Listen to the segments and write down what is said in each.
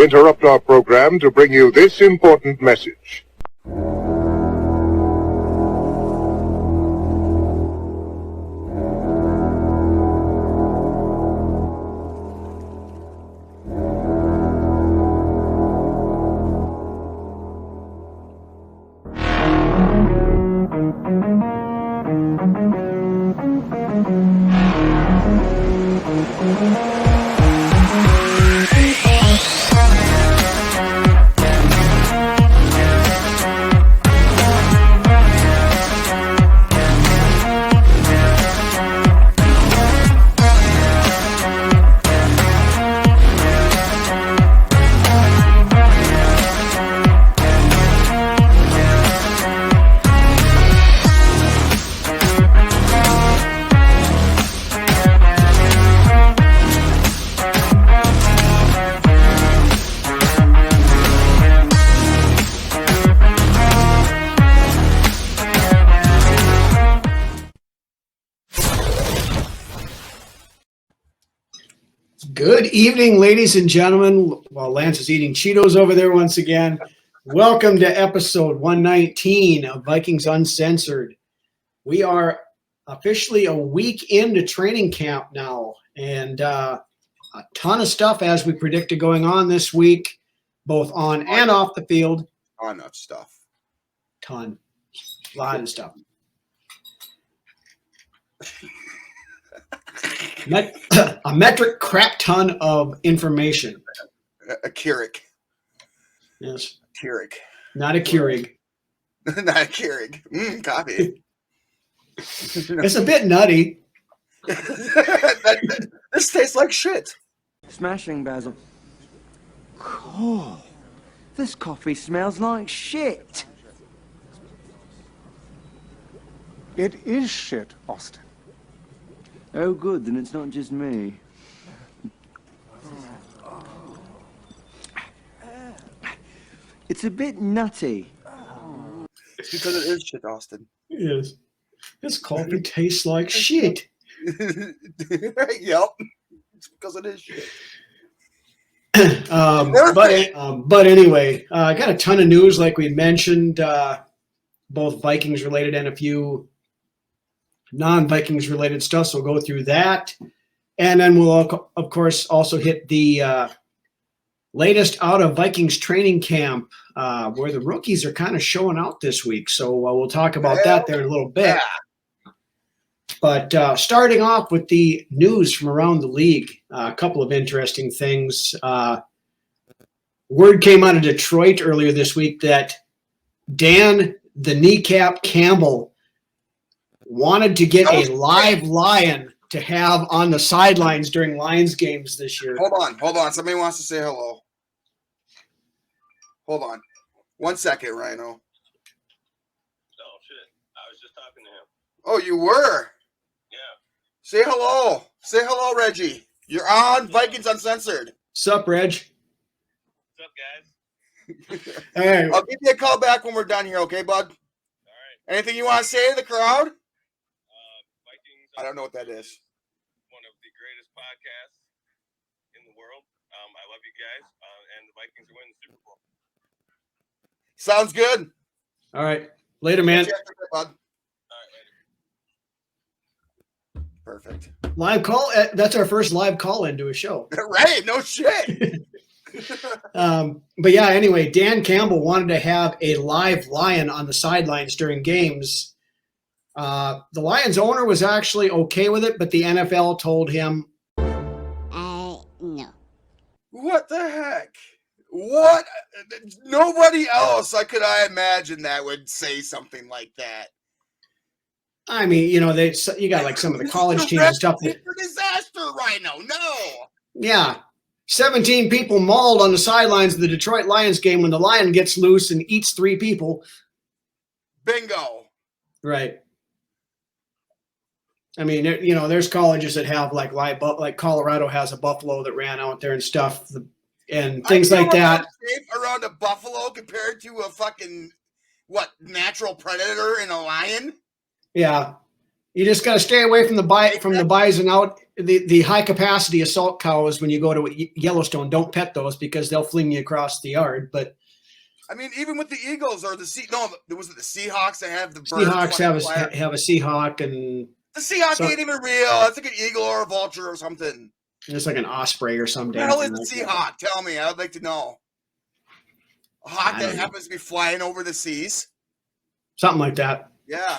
interrupt our program to bring you this important message. Good evening, ladies and gentlemen. While Lance is eating Cheetos over there once again, welcome to episode 119 of Vikings Uncensored. We are officially a week into training camp now, and a ton of stuff, as we predicted, going on this week, both on and off the field. Ton of stuff. A lot of stuff. A metric crap ton of information. A Keurig. Yes. Keurig. Not a Keurig. Not a Keurig. Copy. It's a bit nutty. This tastes like shit. Smashing, Basil. Cool. This coffee smells like shit. It is shit, Austin. Oh, good, then it's not just me. It's a bit nutty. It's because it is shit, Austin. Yes. This coffee tastes like shit. Yep. It's because it is shit. But anyway, I got a ton of news, like we mentioned, both Vikings related and a few non-Vikings related stuff. So we'll go through that. And then we'll, of course, also hit the latest out of Vikings training camp, where the rookies are kind of showing out this week. So we'll talk about that there in a little bit. Yeah. But starting off with the news from around the league, a couple of interesting things. Word came out of Detroit earlier this week that Dan the Kneecap Campbell wanted to get a live lion to have on the sidelines during Lions games this year. Hold on. Somebody wants to say hello. Hold on. 1 second, Rhino. Oh, shit. I was just talking to him. Oh, you were? Yeah. Say hello. Say hello, Reggie. You're on Vikings Uncensored. Sup, Reg? What's up, guys? All right. I'll give you a call back when we're done here, okay, bud? All right. Anything you want to say to the crowd? Vikings. I don't know what that is. One of the greatest podcasts in the world. I love you guys, and the Vikings are winning the Super Bowl. Sounds good. All right. Later, man. Bud. All right, later. Perfect. Live call. That's our first live call into a show. Right. No shit. But yeah, anyway, Dan Campbell wanted to have a live lion on the sidelines during games. The Lions owner was actually okay with it, but the NFL told him, no. What the heck? What? Nobody else I imagine that would say something like that. I mean, you got like some of the college teams and stuff. Disaster, Rhino. No. Yeah. 17 people mauled on the sidelines of the Detroit Lions game when the lion gets loose and eats 3 people. Bingo. Right. I mean, there's colleges that have like Colorado has a buffalo that ran out there and stuff, and things like that. Around a buffalo compared to a fucking natural predator in a lion. Yeah, you just got to stay away from the bison out the high capacity assault cows, when you go to Yellowstone, don't pet those because they'll fling you across the yard. But I mean, even with the Eagles or was it the Seahawks that have the birds? Seahawks have a Seahawk, and the Seahawk ain't even real. It's like an eagle or a vulture or something. it's like an osprey or something. What the hell is the Seahawk? Tell me. I would like to know. A hawk that happens to be flying over the seas. Something like that. Yeah.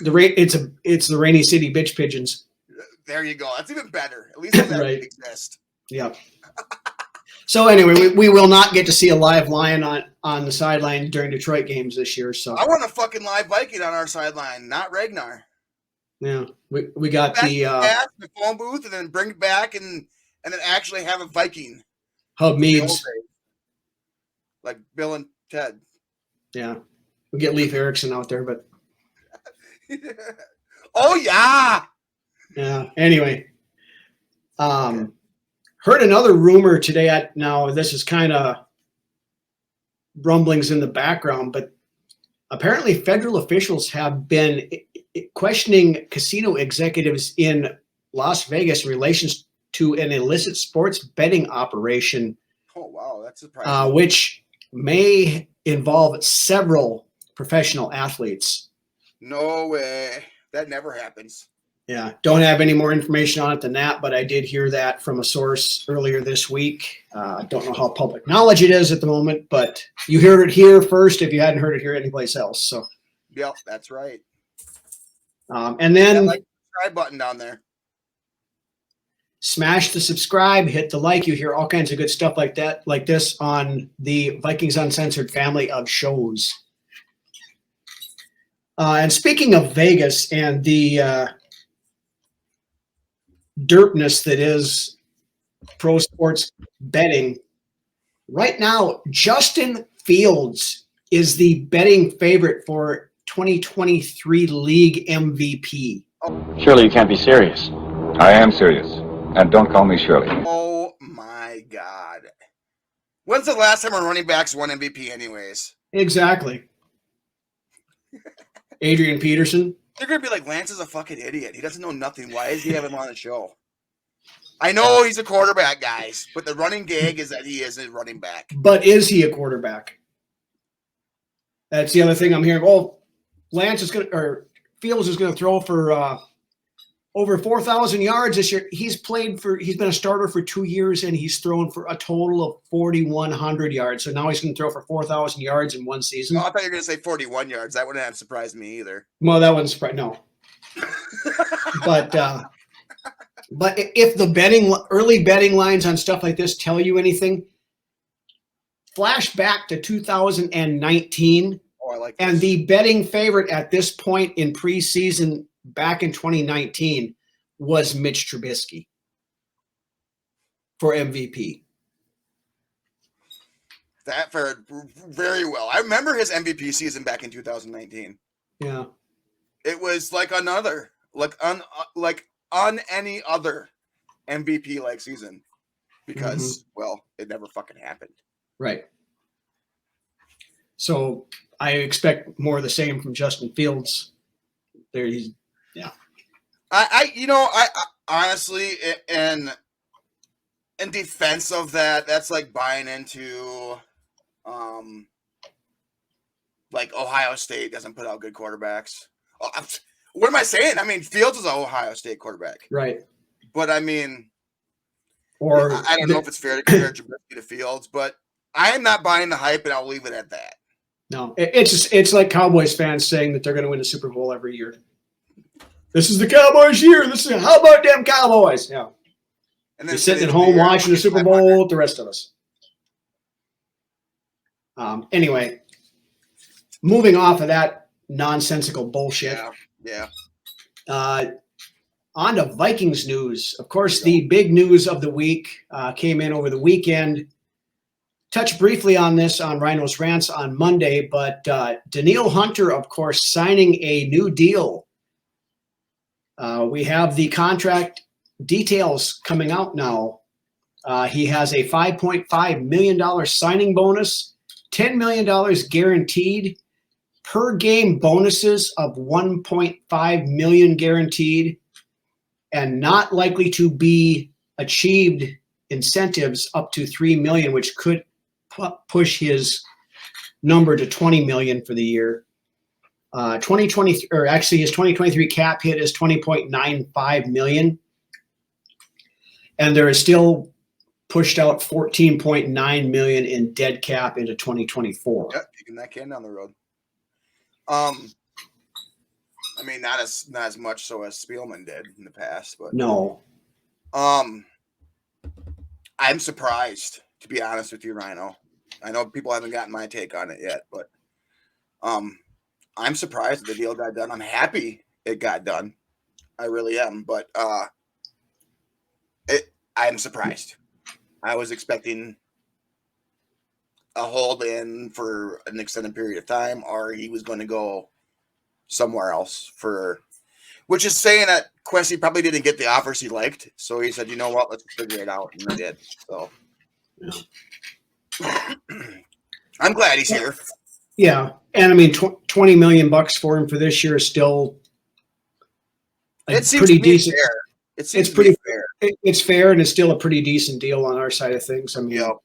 It's the Rainy City bitch pigeons. There you go. That's even better. At least that Right. exist. Yep. So anyway, we will not get to see a live lion on the sideline during Detroit games this year. So I want a fucking live Viking on our sideline, not Ragnar. yeah, we got the phone booth and then bring it back and then actually have a Viking. Hub Meads. Like Bill and Ted. Yeah. We get Leif Erikson out there, but oh yeah. Yeah. Anyway. Heard another rumor today. Now this is kind of rumblings in the background, but apparently federal officials have been questioning casino executives in Las Vegas in relation to an illicit sports betting operation. Oh wow, that's surprising. Which may involve several professional athletes. No way. That never happens. Yeah, don't have any more information on it than that, but I did hear that from a source earlier this week. Don't know how public knowledge it is at the moment, but you heard it here first if you hadn't heard it here anyplace else. So, yep, that's right. And then like the subscribe button down there. Smash the subscribe, hit the like. You hear all kinds of good stuff like that, like this on the Vikings Uncensored family of shows. And speaking of Vegas and the derpness that is pro sports betting, right now, Justin Fields is the betting favorite for 2023 league MVP. Surely you can't be serious. I am serious. And don't call me Shirley. Oh my God. When's the last time our running backs won MVP anyways? Exactly. Adrian Peterson. They're going to be like, Lance is a fucking idiot. He doesn't know nothing. Why is he having him on the show? I know he's a quarterback, guys, but the running gag is that he is a running back. But is he a quarterback? That's the other thing I'm hearing. Oh, Lance is going to, or Fields is going to throw for over 4,000 yards this year. He's been a starter for 2 years, and he's thrown for a total of 4,100 yards. So now he's going to throw for 4,000 yards in one season. Oh, I thought you were going to say 41 yards. That wouldn't have surprised me either. Well, that wouldn't surprise, no. But if the early betting lines on stuff like this tell you anything, flash back to 2019. Oh, I like this. And the betting favorite at this point in preseason back in 2019 was Mitch Trubisky for MVP. That fared very well. I remember his MVP season back in 2019. Yeah. It was like another, on any other MVP like season because, well, it never fucking happened. Right. So I expect more of the same from Justin Fields. Yeah. I honestly, in defense of that, that's like buying into, like Ohio State doesn't put out good quarterbacks. What am I saying? I mean, Fields is an Ohio State quarterback, right? But I mean, or I don't know if it's fair to compare Trubisky to Fields, but I am not buying the hype, and I'll leave it at that. No, it's like Cowboys fans saying that they're going to win the Super Bowl every year. This is the Cowboys' year. How about them Cowboys? Yeah. And they're sitting at home watching the Super Bowl with the rest of us. Anyway, moving off of that nonsensical bullshit. Yeah. On to Vikings news. Of course, the big news of the week came in over the weekend. Touched briefly on this on Rhino's Rants on Monday, but Danielle Hunter, of course, signing a new deal. We have the contract details coming out now. He has a $5.5 million signing bonus, $10 million guaranteed, per game bonuses of $1.5 million guaranteed, and not likely to be achieved incentives up to $3 million, which could push his number to $20 million for the year. 2020, or actually his 2023 cap hit is $20.95 million, and there is still pushed out $14.9 million in dead cap into 2024. Yep, kicking that can down the road. I mean, not as much so as Spielman did in the past, but No. I'm surprised, to be honest with you, Rhino. I know people haven't gotten my take on it yet, but I'm surprised the deal got done. I'm happy it got done. I really am, but I'm surprised. I was expecting a hold in for an extended period of time, or he was going to go somewhere else which is saying that Quessy probably didn't get the offers he liked. So he said, you know what, let's figure it out. And they did. So I'm glad he's here. Yeah. And I mean, $20 million for him for this year is still It seems pretty to me decent. fair. It seems It's pretty pretty fair. It's fair, and it's still a pretty decent deal on our side of things. I mean, Yep.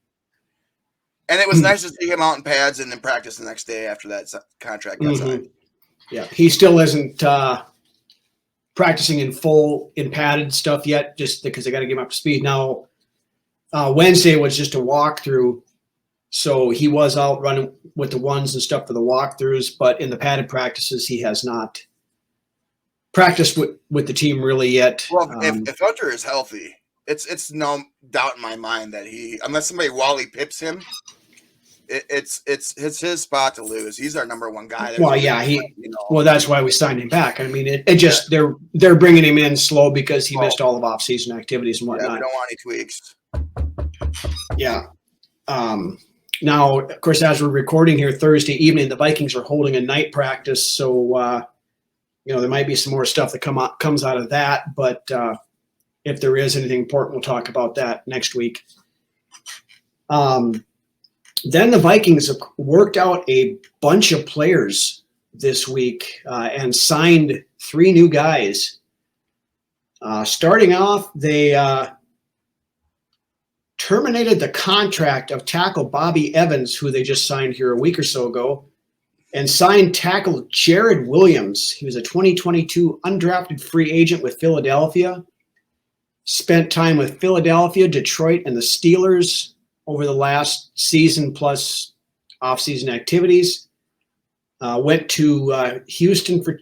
And it was nice to see him out in pads and then practice the next day after that contract got signed. Yeah, he still isn't practicing in padded stuff yet, just because they got to get him up to speed. Now, Wednesday was just a walkthrough, so he was out running with the ones and stuff for the walkthroughs, but in the padded practices, he has not practiced with the team really yet. Well, if Hunter is healthy, it's no doubt in my mind that unless somebody Wally pips him, it's his spot to lose. He's our number one guy. Well, yeah, well, that's why we signed him back. I mean, it just they're bringing him in slow because he missed all of off-season activities and whatnot. Yeah, we don't want any tweaks. Yeah. Now, of course, as we're recording here Thursday evening, the Vikings are holding a night practice, so there might be some more stuff that comes out of that. But if there is anything important, we'll talk about that next week. Then the Vikings have worked out a bunch of players this week and signed 3 new guys. Starting off, they terminated the contract of tackle Bobby Evans, who they just signed here a week or so ago, and signed tackle Jared Williams. He was a 2022 undrafted free agent with Philadelphia. Spent time with Philadelphia, Detroit, and the Steelers over the last season plus off-season activities. Went to Houston for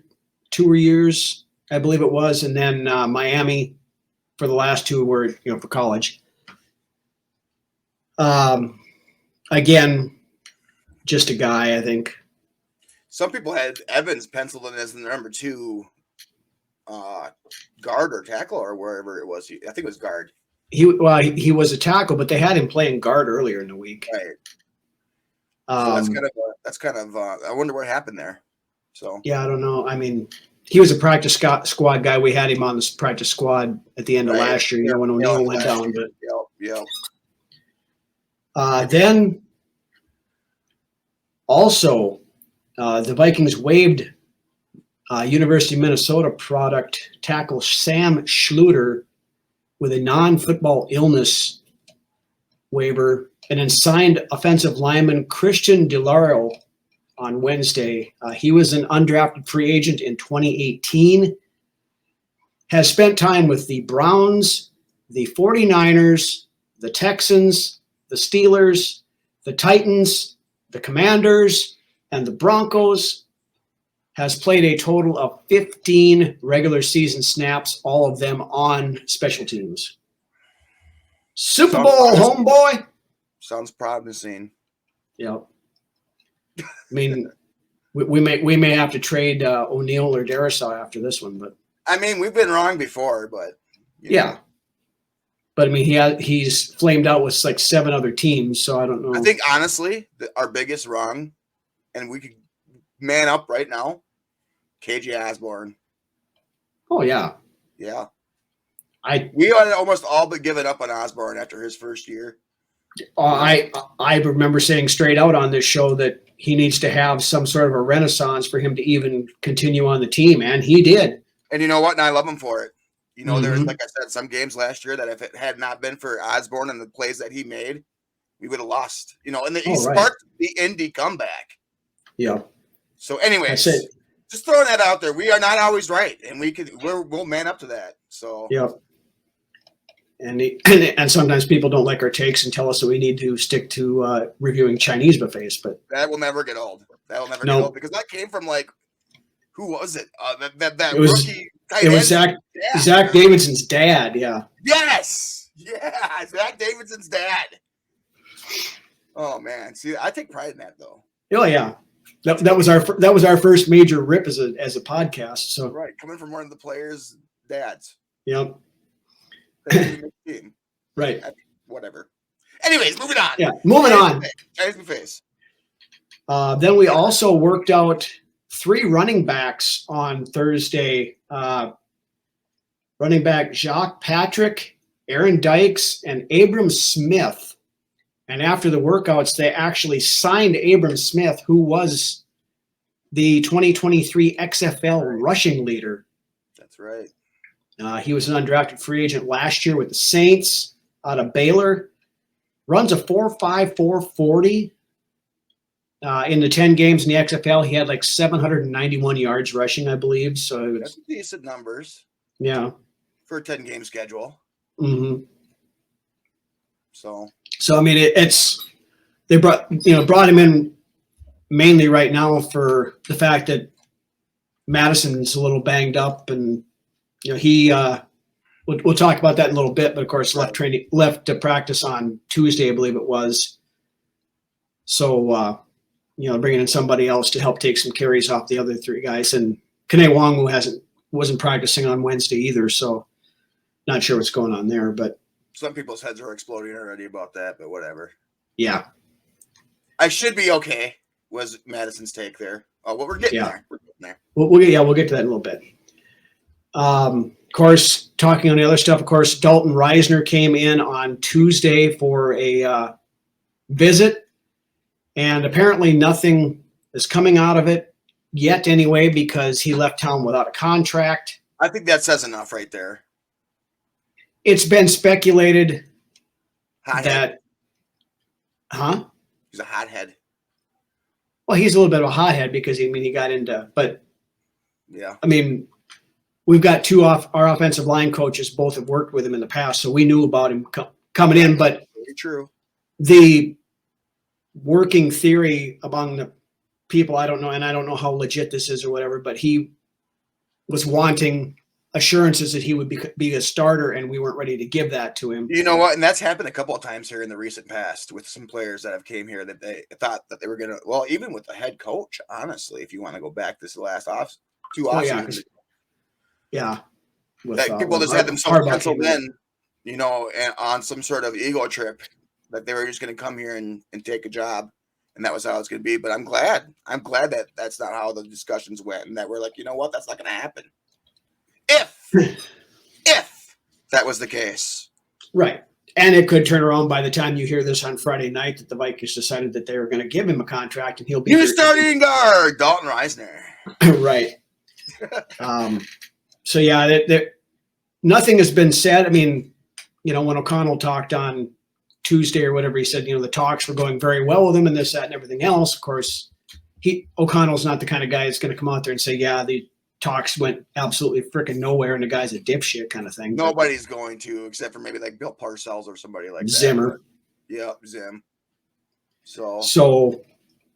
2 years, I believe it was, and then Miami for the last 2 were for college. Again, just a guy, I think. Some people had Evans penciled in as the number 2 guard or tackle or wherever it was. I think it was guard. He was a tackle, but they had him playing guard earlier in the week. Right. So that's kind of. I wonder what happened there. So yeah, I don't know. I mean, he was a practice squad guy. We had him on the practice squad at the end of last year. When O'Neal went down. But then also the Vikings waived University of Minnesota product tackle Sam Schluter with a non-football illness waiver, and then signed offensive lineman Christian DeLauro on Wednesday. He was an undrafted free agent in 2018, has spent time with the Browns, the 49ers, the Texans, the Steelers, the Titans, the Commanders, and the Broncos. Has played a total of 15 regular season snaps, all of them on special teams. Super Bowl, homeboy. Sounds promising. Yep. I mean, we may have to trade O'Neal or Darisaw after this one, but I mean, we've been wrong before, but yeah. But I mean, he's flamed out with like 7 other teams, so I don't know. I think honestly, our biggest wrong, and we could man up right now. KJ Osborne. Oh yeah. Yeah. We had almost all but given up on Osborne after his first year. I remember saying straight out on this show that he needs to have some sort of a renaissance for him to even continue on the team, and he did. And you know what? And I love him for it. You know, there's, Mhm. like I said, some games last year that if it had not been for Osborne and the plays that he made, we would have lost. You know, and he Oh, right. sparked the Indy comeback. Yeah. So, I anyways, said, just throwing that out there. We are not always right, and we'll man up to that. So, yeah. And sometimes people don't like our takes and tell us that we need to stick to reviewing Chinese buffets, but that will never get old. That will never No. get old because that came from like, who was it? That It was- rookie tight it was end. Zach Davidson's dad. Yeah. Yes, yeah, Zach Davidson's dad. Oh man, see, I take pride in that though. Oh yeah. That was our first major rip as a podcast. So Right, coming from one of the players' dads. yeah. Team. Right. Whatever. Anyways, moving on. Yeah. Moving on. Chinese buffets. Then we also worked out 3 running backs on Thursday. Running back Jacques Patrick, Aaron Dykes, and Abram Smith. And after the workouts, they actually signed Abram Smith, who was the 2023 XFL rushing leader. That's right. He was an undrafted free agent last year with the Saints out of Baylor. Runs a 4.5, 4.40. In the 10 games in the XFL, he had like 791 yards rushing, I believe. So it was, That's decent numbers yeah. for a 10-game schedule. Mm-hmm. So I mean, they brought him in mainly right now for the fact that Madison's a little banged up, and he we'll talk about that in a little bit. But of course, left to practice on Tuesday, I believe it was. So bringing in somebody else to help take some carries off the other 3 guys, and Kene Wong, who wasn't practicing on Wednesday either. So not sure what's going on there, but. Some people's heads are exploding already about that, but whatever. Yeah. I should be okay, was Madison's take there. Oh, well, we're getting there. We're getting there. We'll get to that in a little bit. Of course, talking on the other stuff, of course, Dalton Reisner came in on Tuesday for a visit, and apparently nothing is coming out of it yet anyway because he left town without a contract. I think that says enough right there. It's been speculated Hothead. that, He's a hothead. well, he's a little bit of a hothead because he got into, but Yeah. I mean, we've got 2 our offensive line coaches, both have worked with him in the past, so we knew about him coming in, but Very true. the working theory among the people, I don't know, and I don't know how legit this is or whatever, but he was wanting assurances that he would be a starter, and we weren't ready to give that to him. You know what? And that's happened a couple of times here in the recent past with some players that have came here that they thought that they were going to, well, even with the head coach, honestly, if you want to go back this last two Oh, yeah, offseasons, yeah. With, that people just had themselves Harbaugh penciled came in, and on some sort of ego trip that they were just going to come here and take a job. And that was how it's going to be. But I'm glad that that's not how the discussions went, and that we're like, you know what? That's not going to happen. If that was the case. Right. And it could turn around by the time you hear this on Friday night that the Vikings decided that they were going to give him a contract and he'll be New starting guard, Dalton Reisner. Right. So yeah, nothing has been said. I mean, when O'Connell talked on Tuesday or whatever, he said, the talks were going very well with him and this, that, and everything else. Of course, O'Connell's not the kind of guy that's going to come out there and say, yeah, the talks went absolutely freaking nowhere and the guy's a dipshit kind of thing. Nobody's going to, except for maybe like Bill Parcells or somebody like that. Zimmer. Yeah, Zim. So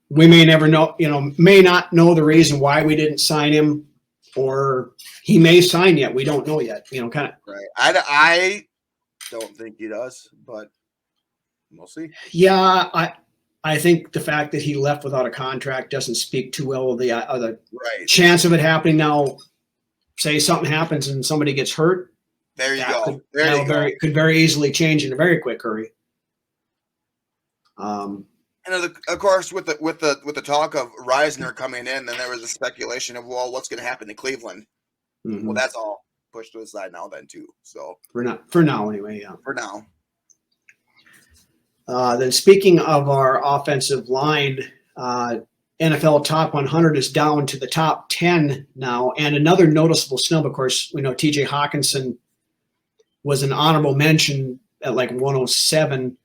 we may never know, may not know the reason why we didn't sign him, or he may sign yet. We don't know yet, kind of. Right. I don't think he does, but we'll see. Yeah, I think the fact that he left without a contract doesn't speak too well of the right. chance of it happening. Now, say something happens and somebody gets hurt. There you go. Could very easily change in a very quick hurry. And of course, with the talk of Reisner coming in, then there was a speculation of, well, what's going to happen to Cleveland? Mm-hmm. Well, that's all pushed to the side now, then too. So for now, anyway. Yeah. For now. Then speaking of our offensive line, NFL top 100 is down to the top 10 now, and another noticeable snub. Of course, we know T.J. Hawkinson was an honorable mention at like 107.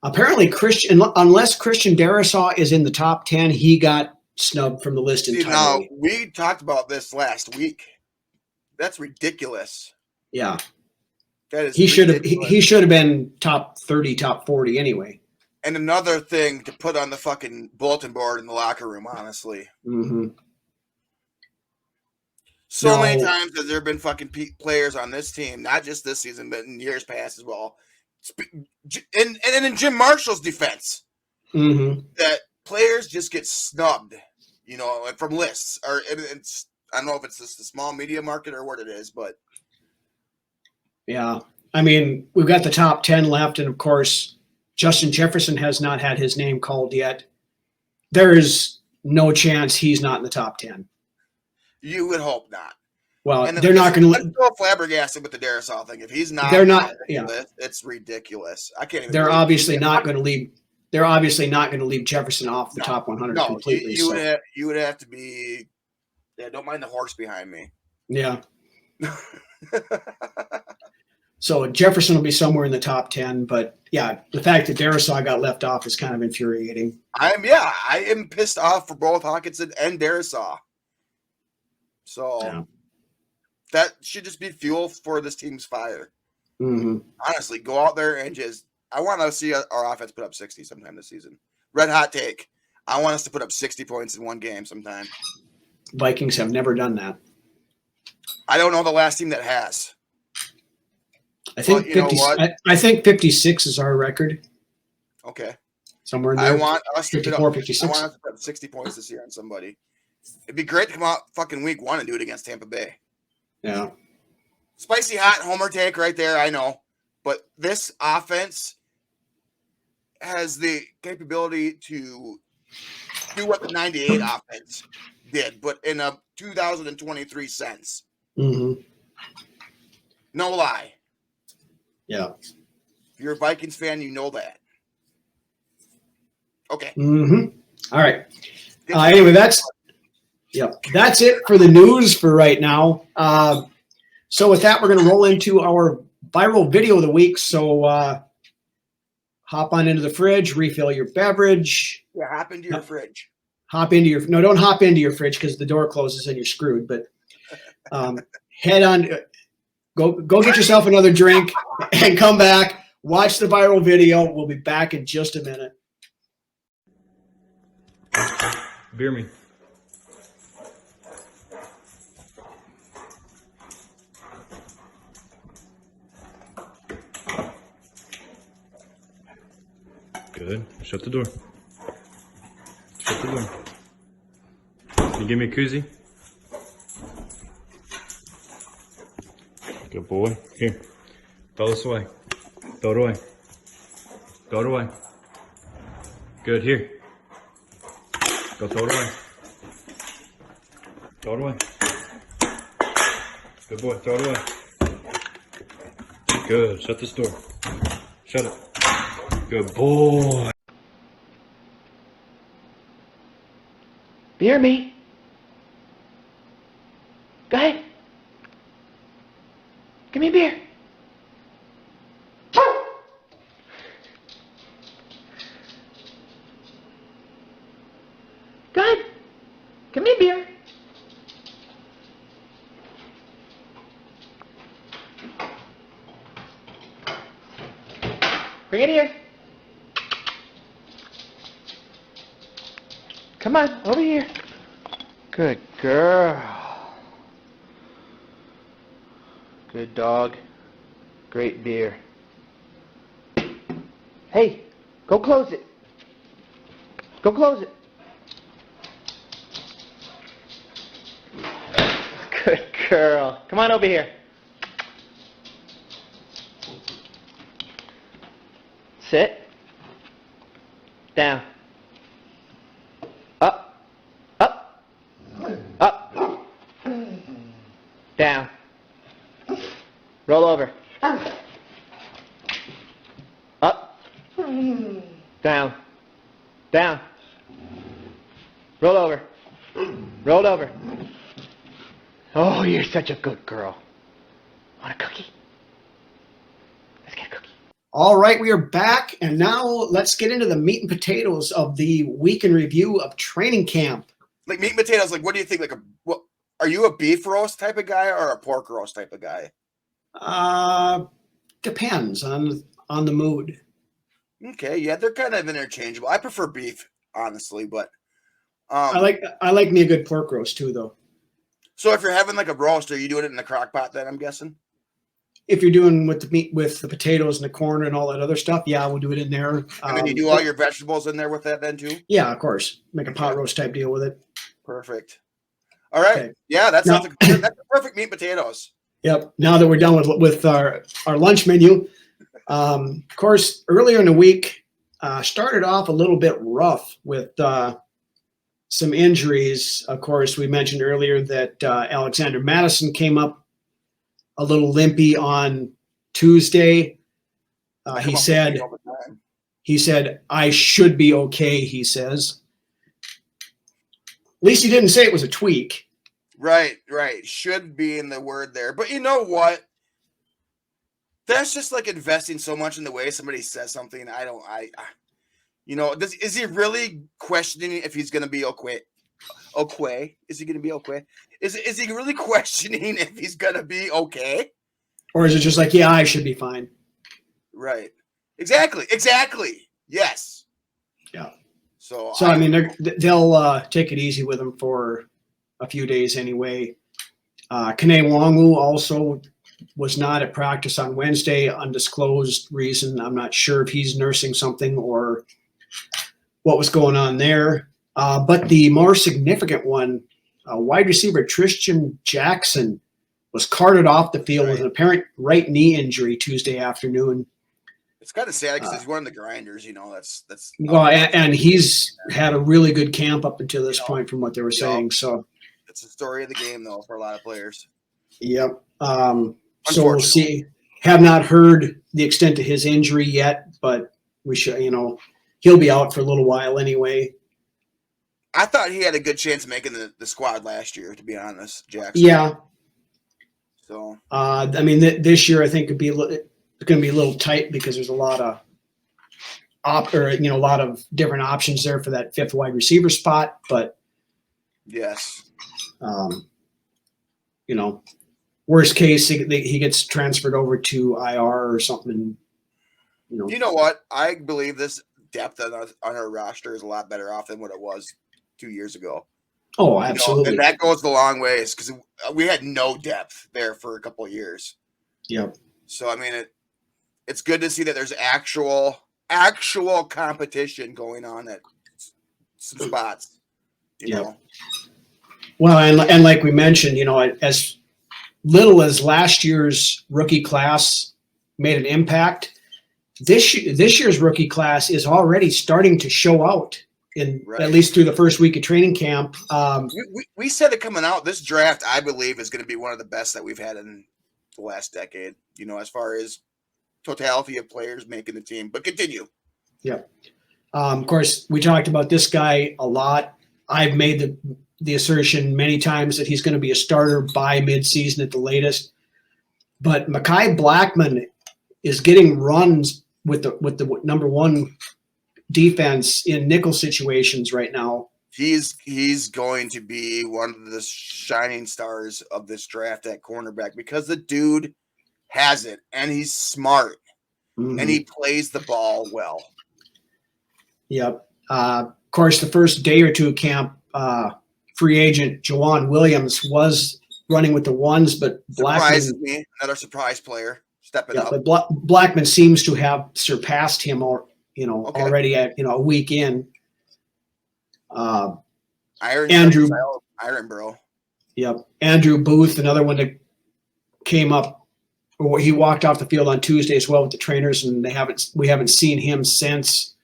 Apparently, unless Christian Darrisaw is in the top 10, he got snubbed from the list entirely. Now, we talked about this last week. That's ridiculous. Yeah. That is he should have been top 30, top 40 anyway. And another thing to put on the fucking bulletin board in the locker room, honestly. Mm-hmm. So many times has there been fucking players on this team, not just this season, but in years past as well. And in Jim Marshall's defense, that players just get snubbed, you know, from lists. Or it's, I don't know if it's just the small media market or what it is, but. Yeah. I mean, we've got the top 10 left, and of course, Justin Jefferson has not had his name called yet. There is no chance he's not in the top 10. You would hope not. Well, and they're not going to. I'm so flabbergasted with the Darrisaw thing. If he's not, they're not. Yeah, it's ridiculous. I can't even. They're obviously not going to leave. They're obviously not going to leave Jefferson off the top 100 completely. You would have to be. Yeah, don't mind the horse behind me. Yeah. So Jefferson will be somewhere in the top 10, but yeah, the fact that Darrisaw got left off is kind of infuriating. I am pissed off for both Hawkinson and Darrisaw. So that should just be fuel for this team's fire. Honestly, go out there and just. I want to see our offense put up 60 sometime this season. Red hot take. I want us to put up 60 points in one game sometime. Vikings have never done that. I don't know the last team that has. I think 56 is our record. Okay. Somewhere in there. I want us to 54, 56. I want us to put up 60 points this year on somebody. It'd be great to come out fucking week 1 and do it against Tampa Bay. Yeah. Spicy hot homer take right there, I know. But this offense has the capability to do what the 98 offense did, but in a 2023 sense. No lie. Yeah. If you're a Vikings fan, you know that. Okay. All right. Anyway, that's it for the news for right now. So with that, we're going to roll into our viral video of the week. So hop on into the fridge, refill your beverage. Yeah, hop into your fridge. Don't hop into your fridge because the door closes and you're screwed. But head on, go get yourself another drink and come back. Watch the viral video. We'll be back in just a minute. Beer me. Good. Shut the door. Shut the door. Can you give me a koozie? Good boy. Here. Throw this away. Throw it away. Throw it away. Good. Here. Go throw it away. Throw it away. Good boy. Throw it away. Good. Shut this door. Shut it. Good boy. Beer me. Go ahead. Give me a beer. Go ahead. Give me a beer. Bring it here. Come on, over here. Good girl. Good dog. Great beer. Hey, go close it. Go close it. Good girl. Come on over here. Sit. Down. Up. Up. Up. Down. Roll over. Up. Down. Down. Roll over. Roll over. Oh, you're such a good girl. Want a cookie? All right, we are back, and now let's get into the meat and potatoes of the week in review of training camp. Like meat and potatoes, like what do you think? What are you, a beef roast type of guy or a pork roast type of guy? Depends on the mood. Okay, yeah, they're kind of interchangeable. I prefer beef, honestly, but I like me a good pork roast too, though. So if you're having like a roast, are you doing it in the crock pot then, I'm guessing? If you're doing with the meat, with the potatoes and the corn and all that other stuff, yeah, we'll do it in there. And then you do all your vegetables in there with that then too? Yeah, of course. Make a pot roast type deal with it. Perfect. All right. Okay. Yeah, that's the perfect meat and potatoes. Yep. Now that we're done with our lunch menu, of course, earlier in the week, started off a little bit rough with some injuries. Of course, we mentioned earlier that Alexander Madison came up a little limpy on Tuesday. He said, I should be okay, he says. At least he didn't say it was a tweak. Right. Should be in the word there. But you know what? That's just like investing so much in the way somebody says something. Is he really questioning if he's going to be okay? Okay. Is he going to be okay? Is he really questioning if he's going to be okay? Or is it just like, yeah, I should be fine? Right. Exactly. Yes. Yeah. So I mean, they'll take it easy with him for a few days anyway. Kane Wongu also was not at practice on Wednesday, undisclosed reason. I'm not sure if he's nursing something or what was going on there. But the more significant one, wide receiver Tristan Jackson was carted off the field with an apparent right knee injury Tuesday afternoon. It's kind of sad because he's one of the grinders, that's well, and he's had a really good camp up until this point from what they were saying. So it's the story of the game, though, for a lot of players. Yep. So we'll see. Have not heard the extent of his injury yet, but we should, he'll be out for a little while anyway. I thought he had a good chance of making the squad last year, to be honest, Jackson. Yeah. So I mean, this year I think it's going to be a little tight because there's a lot of a lot of different options there for that fifth wide receiver spot. But yes, worst case he gets transferred over to IR or something. You know what? I believe this depth on our roster is a lot better off than what it was 2 years ago. Oh, absolutely. And that goes the long ways because we had no depth there for a couple of years. Yep. So I mean, it's good to see that there's actual competition going on at some spots. You know. Well, and like we mentioned, as little as last year's rookie class made an impact, this year's rookie class is already starting to show out at least through the first week of training camp. We said it coming out. This draft, I believe, is going to be one of the best that we've had in the last decade. As far as totality of players making the team. But continue. Yeah. Of course, we talked about this guy a lot. I've made the assertion many times that he's going to be a starter by midseason at the latest. But Mekhi Blackman is getting runs with the number one defense in nickel situations right now. He's going to be one of the shining stars of this draft at cornerback because the dude has it and he's smart and he plays the ball well. Yep. Of course, the first day or two of camp, free agent Jawan Williams was running with the ones, but Blackman, another surprise player, stepping up. But Blackman seems to have surpassed him, already at a week in. Iron Bro. Yep. Andrew Booth, another one that came up. He walked off the field on Tuesday as well with the trainers, and we haven't seen him since.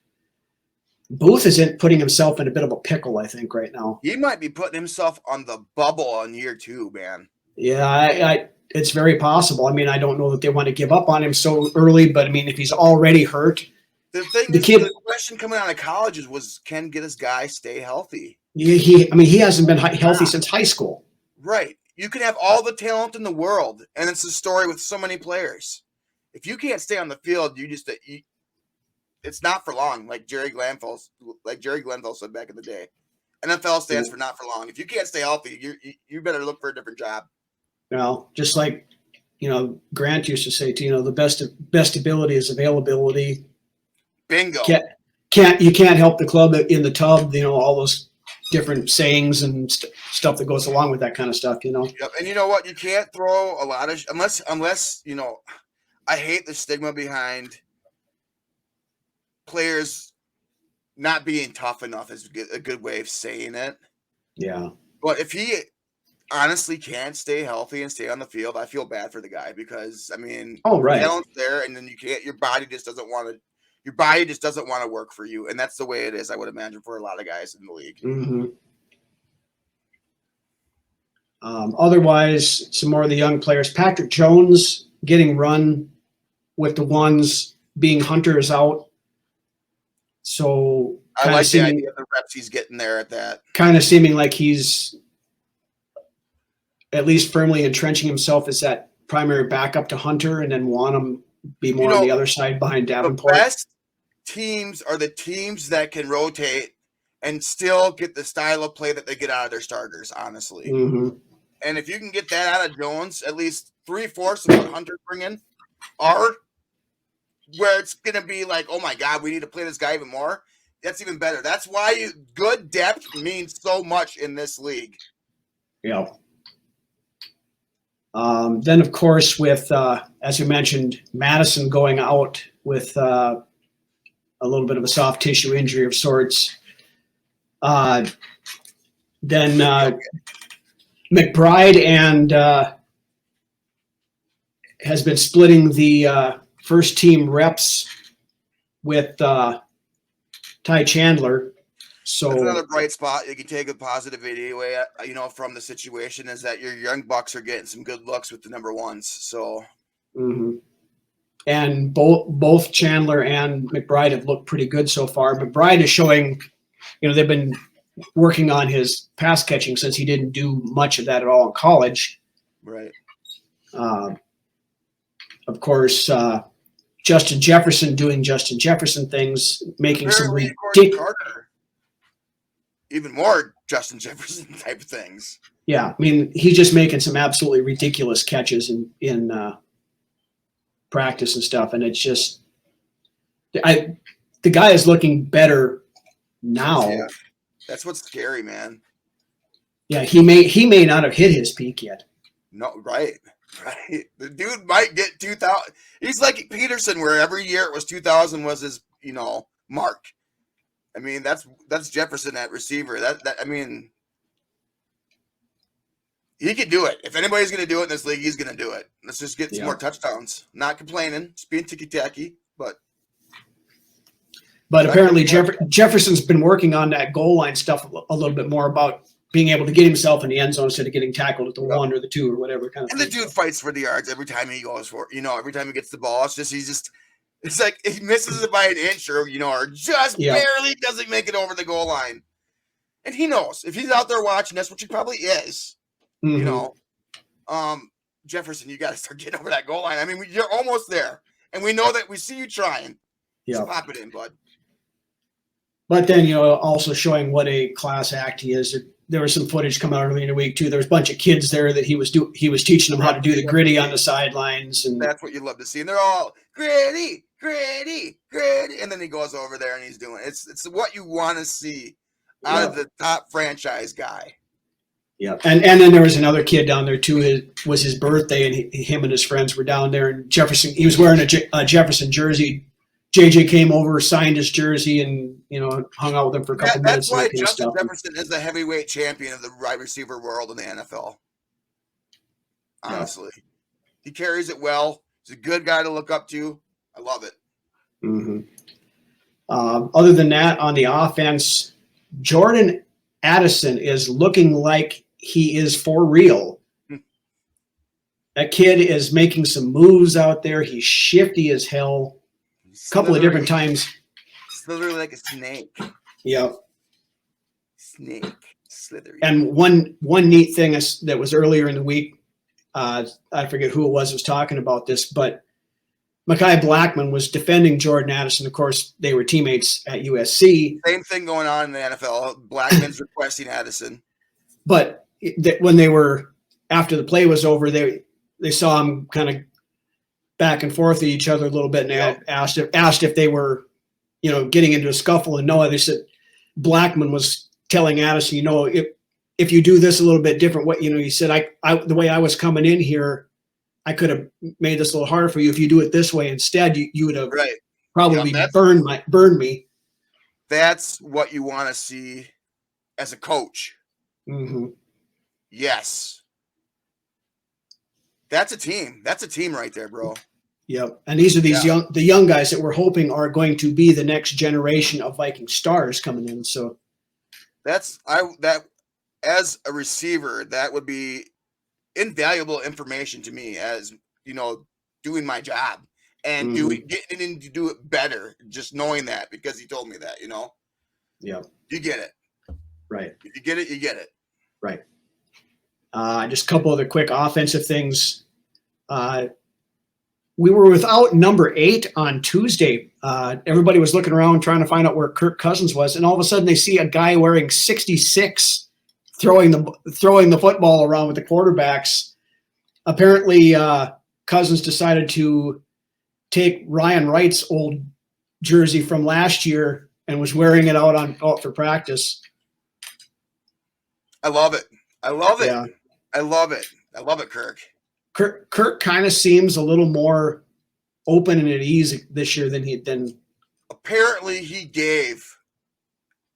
Booth isn't putting himself in a bit of a pickle, I think, right now. He might be putting himself on the bubble on year 2, man. Yeah, it's very possible. I mean, I don't know that they want to give up on him so early, but I mean, if he's already hurt, the question coming out of college was, can this guy stay healthy? He hasn't been healthy since high school. Right. You can have all the talent in the world, and it's a story with so many players. if you can't stay on the field, it's not for long. Like Jerry Glanville said back in the day. NFL stands for not for long. If you can't stay healthy, you better look for a different job. Well, just like, Grant used to say, the best ability is availability. Bingo. You can't help the club in the tub, all those different sayings and stuff that goes along with that kind of stuff, Yep. And you know what? You can't throw a lot of unless I hate the stigma behind players not being tough enough is a good way of saying it. Yeah. But if he honestly can't stay healthy and stay on the field, I feel bad for the guy because right. Talent's there, and then your body just doesn't want to work for you, and that's the way it is, I would imagine, for a lot of guys in the league. Mm-hmm. Otherwise, some more of the young players. Patrick Jones getting run with the ones, being Hunter is out. So I like the idea of the reps he's getting there at that. Kind of seeming like he's at least firmly entrenching himself as that primary backup to Hunter, and then want him be more on the other side behind Davenport. The best teams are the teams that can rotate and still get the style of play that they get out of their starters, honestly. Mm-hmm. And if you can get that out of Jones, at least 3/4 of what Hunter's bringing are where it's going to be like, oh my God, we need to play this guy even more. That's even better. That's why good depth means so much in this league. Yeah. Then, of course, with, as you mentioned, Madison going out with a little bit of a soft tissue injury of sorts. Then McBride and has been splitting the first team reps with Ty Chandler. So that's another bright spot. You can take a positive away, from the situation is that your young bucks are getting some good looks with the number ones. So, and both Chandler and McBride have looked pretty good so far. McBride is showing, they've been working on his pass catching since he didn't do much of that at all in college. Right. Of course, Justin Jefferson doing Justin Jefferson things, making some ridiculous. Even more Justin Jefferson type of things. Yeah, I mean, he's just making some absolutely ridiculous catches in practice and stuff, and it's just, the guy is looking better now. Yeah, that's what's scary, man. Yeah, he may not have hit his peak yet. No, right. The dude might get 2,000. He's like Peterson, where every year it was 2,000 was his, mark. I mean, that's Jefferson at receiver. I mean, he could do it. If anybody's going to do it in this league, he's going to do it. Let's just get some more touchdowns. Not complaining, just being ticky-tacky, but apparently Jefferson's been working on that goal line stuff a little bit more, about being able to get himself in the end zone instead of getting tackled at the 1 or the 2 or whatever kind of and thing. The dude fights for the yards every time he goes for it. Every time he gets the ball, it's like he misses it by an inch or just barely doesn't make it over the goal line. And he knows if he's out there watching us, which he probably is, Jefferson, you got to start getting over that goal line. I mean, you're almost there, and we know that we see you trying. Yeah, so pop it in, bud. But then, also showing what a class act he is. There was some footage come out early in the week too. There was a bunch of kids there that he was teaching them how to do the gritty on the sidelines, and that's what you love to see. And they're all gritty, and then he goes over there and he's doing it. It's what you want to see out of the top franchise guy. Yeah, and then there was another kid down there too. It was his birthday, and him and his friends were down there. And Jefferson, he was wearing a Jefferson jersey. JJ came over, signed his jersey, and hung out with him for a couple minutes. That's why Justin Jefferson is the heavyweight champion of the wide receiver world in the NFL. Honestly, he carries it well. He's a good guy to look up to. I love it. Mm-hmm. Other than that, on the offense, Jordan Addison is looking like he is for real. That kid is making some moves out there. He's shifty as hell. A couple of different times. Slithery like a snake. Yep. Snake. Slithery. And one neat thing that was earlier in the week, I forget who it was talking about this, but Mekhi Blackman was defending Jordan Addison. Of course, they were teammates at USC. Same thing going on in the NFL. Blackman's requesting Addison. But when they were, after the play was over, they saw him kind of back and forth at each other a little bit, and asked if they were, getting into a scuffle. And no, they said Blackman was telling Addison, if you do this a little bit different, he said, the way I was coming in here, I could have made this a little harder for you. If you do it this way instead, you would have probably burned me. That's what you want to see as a coach. Mm-hmm. Yes. That's a team. That's a team right there, bro. Yep. And these are the young guys that we're hoping are going to be the next generation of Viking stars coming in. So that as a receiver, that would be invaluable information to me as, doing my job and getting in to do it better. Just knowing that, because he told me that, Yeah. You get it. Right. If you get it, you get it. Right. Just a couple other quick offensive things. We were without number 8 on Tuesday. Everybody was looking around trying to find out where Kirk Cousins was, and all of a sudden they see a guy wearing 66 throwing the football around with the quarterbacks. Apparently, Cousins decided to take Ryan Wright's old jersey from last year and was wearing it out for practice. I love it. I love it. Yeah. I love it. I love it, Kirk. Kirk kind of seems a little more open and at ease this year than. Apparently, he gave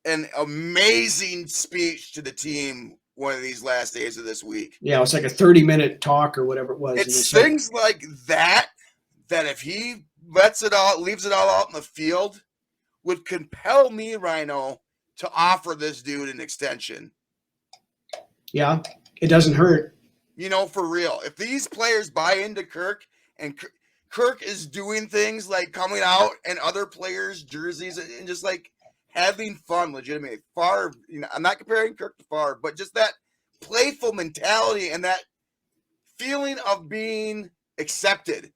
an amazing speech to the team one of these last days of this week. Yeah, it was like a 30-minute talk or whatever it was. It's things like that if he leaves it all out in the field, would compel me, Rhino, to offer this dude an extension. Yeah, it doesn't hurt. For real. If these players buy into Kirk and Kirk is doing things like coming out and other players' jerseys and just like having fun, legitimately. Favre, I'm not comparing Kirk to Favre, but just that playful mentality and that feeling of being accepted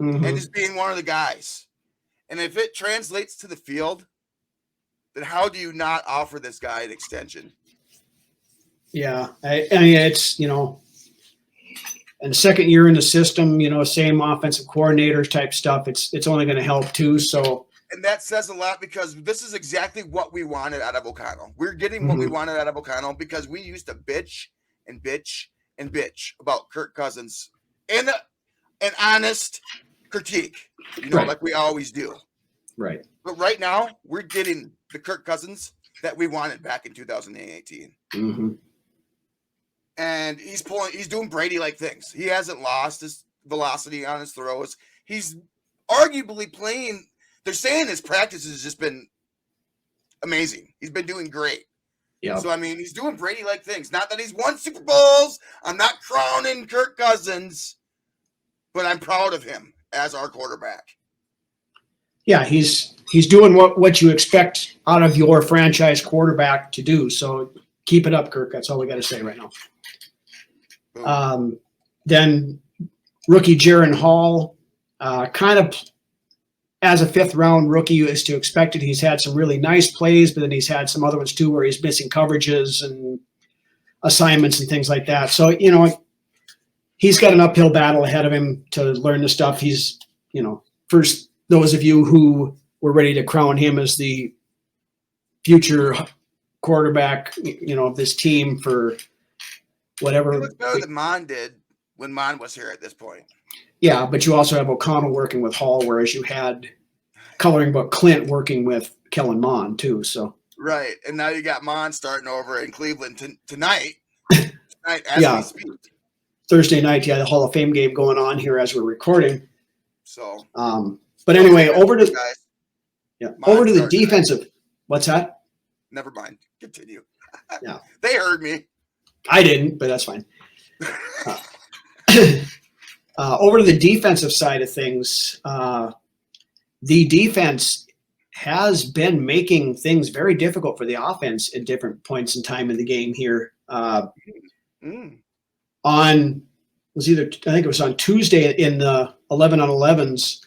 and just being one of the guys. And if it translates to the field, then how do you not offer this guy an extension? Yeah, I mean, it's, and second year in the system, same offensive coordinators type stuff. It's only going to help too. So, and that says a lot, because this is exactly what we wanted out of O'Connell. We're getting what we wanted out of O'Connell, because we used to bitch and bitch and bitch about Kirk Cousins in an honest critique, like we always do. Right. But right now, we're getting the Kirk Cousins that we wanted back in 2018. Mm-hmm. And he's doing Brady-like things. He hasn't lost his velocity on his throws. He's arguably playing. They're saying his practice has just been amazing. He's been doing great. Yeah. So, I mean, he's doing Brady-like things. Not that he's won Super Bowls. I'm not crowning Kirk Cousins, but I'm proud of him as our quarterback. Yeah, he's doing what you expect out of your franchise quarterback to do. So keep it up, Kirk. That's all we got to say right now. Then rookie Jaron Hall, kind of as a 5th-round rookie is to expect it. He's had some really nice plays, but then he's had some other ones too where he's missing coverages and assignments and things like that. So, he's got an uphill battle ahead of him to learn the stuff. He's, first, those of you who were ready to crown him as the future quarterback, of this team for whatever. He was better than Mon did when Mon was here at this point. Yeah, but you also have O'Connell working with Hall, whereas you had coloring book Clint working with Kellen Mond too. So right, and now you got Mon starting over in Cleveland tonight. As we speak. Thursday night, the Hall of Fame game going on here as we're recording. So, but anyway, over to the defensive. What's that? Never mind. Continue. Yeah, they heard me. I didn't, but that's fine. Over to the defensive side of things, the defense has been making things very difficult for the offense at different points in time in the game here. I think it was on Tuesday in the 11-on-11s,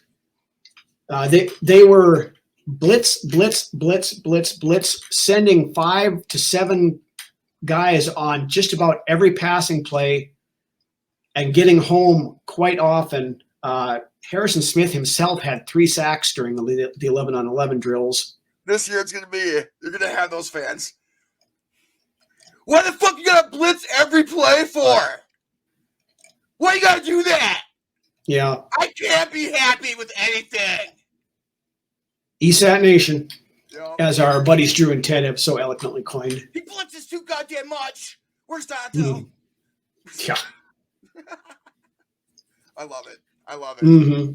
They were blitz, sending 5 to 7 guys on just about every passing play and getting home quite often. Harrison Smith himself had 3 sacks during the 11-on-11 drills. This year it's going to be, you're going to have those fans. Why the fuck you got to blitz every play for? Why you got to do that? Yeah. I can't be happy with anything. ESAT Nation, Yep. as our buddies Drew and Ted have so eloquently coined. He blitzes too goddamn much. Where's Tonto? Yeah. I love it. I love it. Mm-hmm.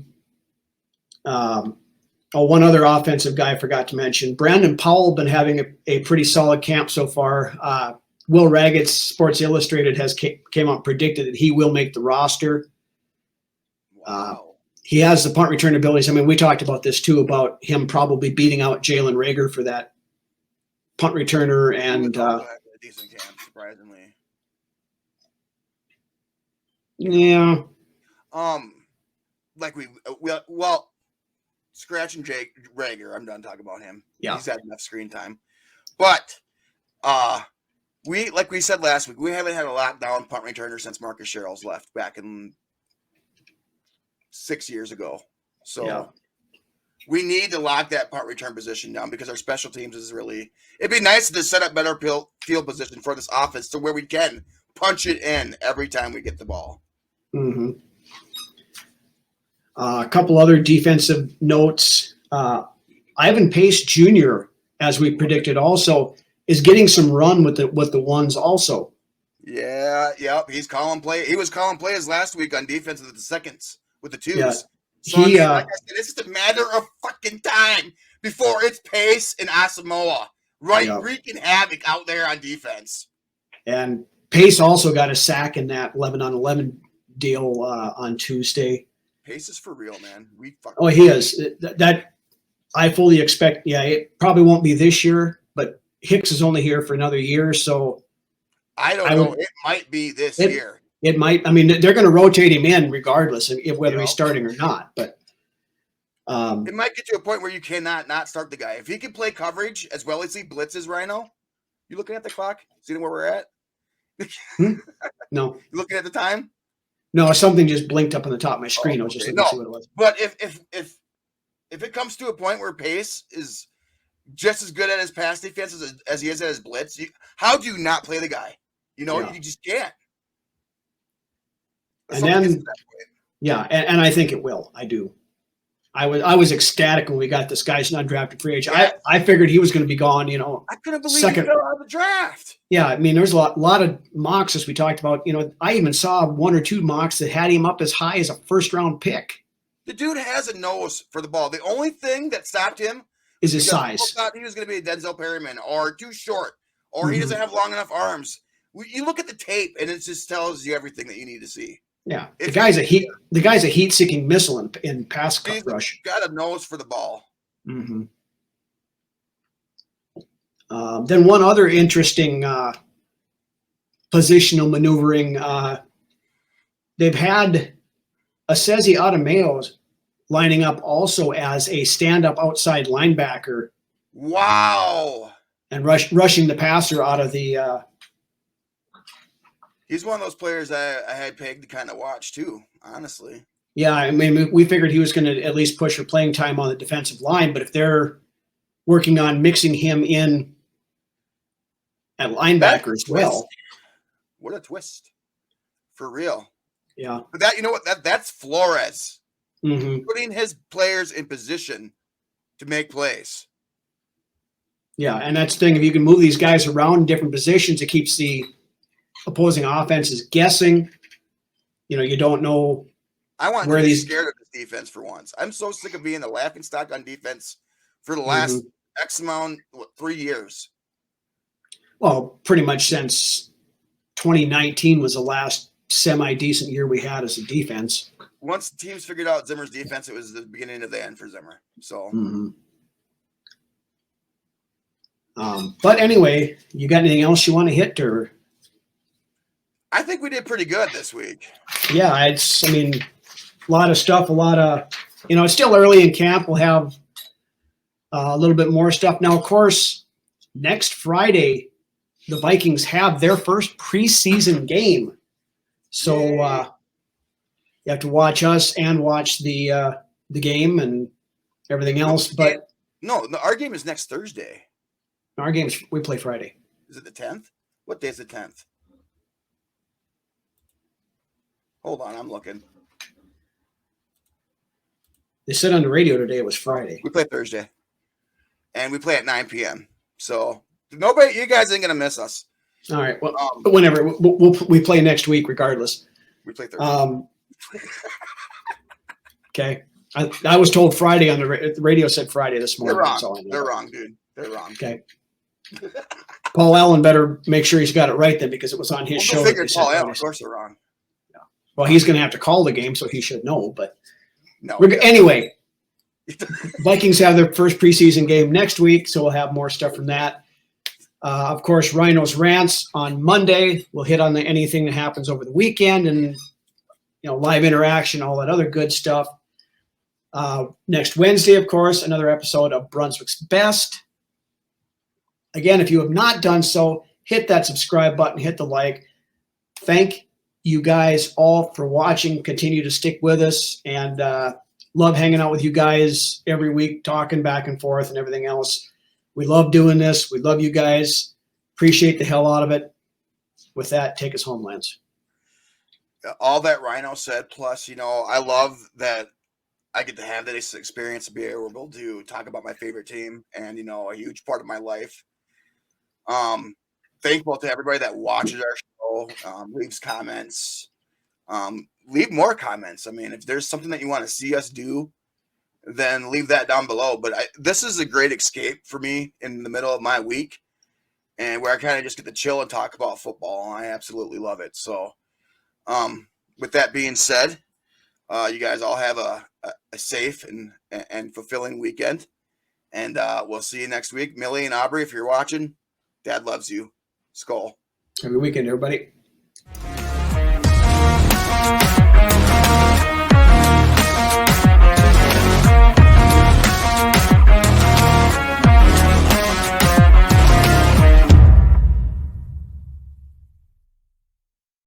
One other offensive guy I forgot to mention. Brandon Powell been having a pretty solid camp so far. Will Raggett's Sports Illustrated has came out and predicted that he will make the roster. Wow. He has the punt return abilities. I mean, we talked about this too, about him probably beating out Jalen Rager for that punt returner. And a decent camp, surprisingly. Yeah. Like well, scratching Jake Rager. I'm done talking about him. Yeah. He's had enough screen time. But like we said last week, we haven't had a lockdown punt returner since Marcus Sherrill's left back in 6 years ago. So yeah. We need to lock that punt return position down because our special teams is really. It'd be nice to set up better field position for this offense to where we can punch it in every time we get the ball. Mm-hmm. A couple other defensive notes. Ivan Pace Jr., as we predicted, also is getting some run with the ones also. Yeah, yep. He's calling play. He was calling plays last week on defense with the seconds with the twos. Yeah. So like I said, it's just a matter of fucking time before it's Pace and Asamoah wreaking havoc out there on defense. And Pace also got a sack in that 11-on-11 deal on Tuesday. Pace is for real, man. He is. That I fully expect. Yeah, it probably won't be this year, but Hicks is only here for another year, so I don't know. It might be this year. It might. I mean, they're going to rotate him in regardless of whether he's starting or not. But it might get to a point where you cannot not start the guy if he can play coverage as well as he blitzes. Rhino, you looking at the clock? Seeing where we're at? No. You looking at the time? No, something just blinked up on the top of my screen. I was just looking to see what it was. But if it comes to a point where Pace is just as good at his pass defense as he is at his blitz, how do you not play the guy? You just can't. And then, and I think it will. I do. I was ecstatic when we got this guy's undrafted free agent. I figured he was going to be gone. I couldn't believe he fell out of the draft. Yeah, I mean, there's a lot of mocks as we talked about. I even saw 1 or 2 mocks that had him up as high as a first-round pick. The dude has a nose for the ball. The only thing that stopped him is his size. People thought he was going to be a Denzel Perryman or too short or he doesn't have long enough arms. You look at the tape and it just tells you everything that you need to see. Yeah, the guy's a heat-seeking missile in pass rush. Got a nose for the ball. Mm-hmm. Then one other interesting positional maneuvering. They've had Asezi Adamayo lining up also as a stand-up outside linebacker. Wow! And rushing the passer out of the. He's one of those players I had pegged to kind of watch too, honestly. Yeah, I mean, we figured he was going to at least push for playing time on the defensive line, but if they're working on mixing him in at linebacker as well. What a twist. For real. Yeah. But that's Flores. Mm-hmm. Putting his players in position to make plays. Yeah, and that's the thing. If you can move these guys around in different positions, it keeps the opposing offenses guessing. You don't know. I want to be scared of this defense for once. I'm so sick of being the laughingstock on defense for the last X amount, 3 years. Well, pretty much since 2019 was the last semi-decent year we had as a defense. Once teams figured out Zimmer's defense, it was the beginning of the end for Zimmer. So. Mm-hmm. But anyway, you got anything else you want to hit, or? I think we did pretty good this week. Yeah, a lot of stuff, a lot of it's still early in camp. We'll have a little bit more stuff. Now, of course, next Friday, the Vikings have their first preseason game. So you have to watch us and watch the game and everything else. But no, our game is next Thursday. Our games, we play Friday. Is it the 10th? What day is the 10th? Hold on, I'm looking. They said on the radio today it was Friday. We play Thursday. And we play at 9 p.m. So nobody, you guys ain't going to miss us. All right. Well, whenever. We play next week regardless. We play Thursday. Okay. I was told Friday on the radio said Friday this morning. They're wrong, dude. They're wrong. Okay. Paul Allen better make sure he's got it right then, because it was on his show. Paul Allen, of course they're wrong. Yeah. Well, he's going to have to call the game, so he should know. But no. Anyway, Vikings have their first preseason game next week, so we'll have more stuff from that. Of course, Rhino's Rants on Monday. We'll hit on anything that happens over the weekend and live interaction, all that other good stuff. Next Wednesday, of course, another episode of Brunswick's Best. Again, if you have not done so, hit that subscribe button, hit the like. Thank you guys all for watching. Continue to stick with us, and love hanging out with you guys every week, talking back and forth and everything else. We love doing this. We love you guys. Appreciate the hell out of it. With that, take us home, Lance. All that Rhino said, plus, I love that I get to have this experience to be able to talk about my favorite team and, a huge part of my life. Thankful to everybody that watches our show, leaves comments, leave more comments. I mean, if there's something that you want to see us do, then leave that down below. But this is a great escape for me in the middle of my week, and where I kind of just get to chill and talk about football. I absolutely love it. So, with that being said, you guys all have a safe and fulfilling weekend, and we'll see you next week. Millie and Aubrey, if you're watching, Dad loves you. SKOL. Every weekend, everybody.